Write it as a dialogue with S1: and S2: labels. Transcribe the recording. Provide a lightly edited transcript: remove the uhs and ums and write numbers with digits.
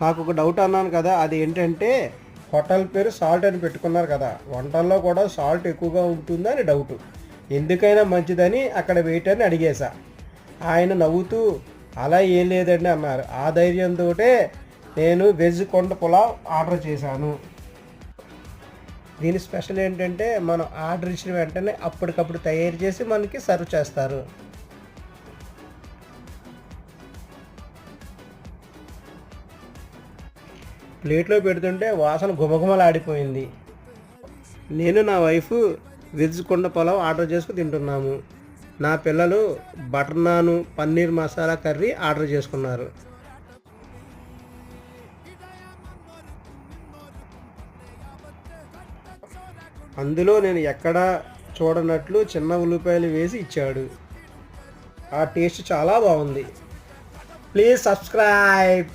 S1: నాకు ఒక డౌట్ అన్నాను కదా, అది ఏంటంటే హోటల్ పేరు సాల్ట్ అని పెట్టుకున్నారు కదా, వంటల్లో కూడా సాల్ట్ ఎక్కువగా ఉంటుందా అని డౌట్. ఎందుకైనా మంచిదని అక్కడ వెయిటర్ని అడిగేశా. ఆయన నవ్వుతూ అలా ఏం లేదండి అన్నారు. ఆ ధైర్యంతో నేను వెజ్ కొండ పులావ్ ఆర్డర్ చేశాను. దీని స్పెషల్ ఏంటంటే మనం ఆర్డర్ ఇచ్చిన వెంటనే అప్పటికప్పుడు తయారు చేసి మనకి సర్వ్ చేస్తారు. ప్లేట్లో పెడుతుంటే వాసన గుమగుమలాడిపోయింది. నేను నా వైఫ్ వెజ్ కొండ పులావ్ ఆర్డర్ చేసుకుని తింటున్నాము. నా పిల్లలు బటర్ నాను పన్నీర్ మసాలా కర్రీ ఆర్డర్ చేసుకున్నారు. అందులో నేను ఎక్కడా చూడనట్లు చిన్న ఉల్లిపాయలు వేసి ఇచ్చాడు. ఆ టేస్ట్ చాలా బాగుంది. Please subscribe.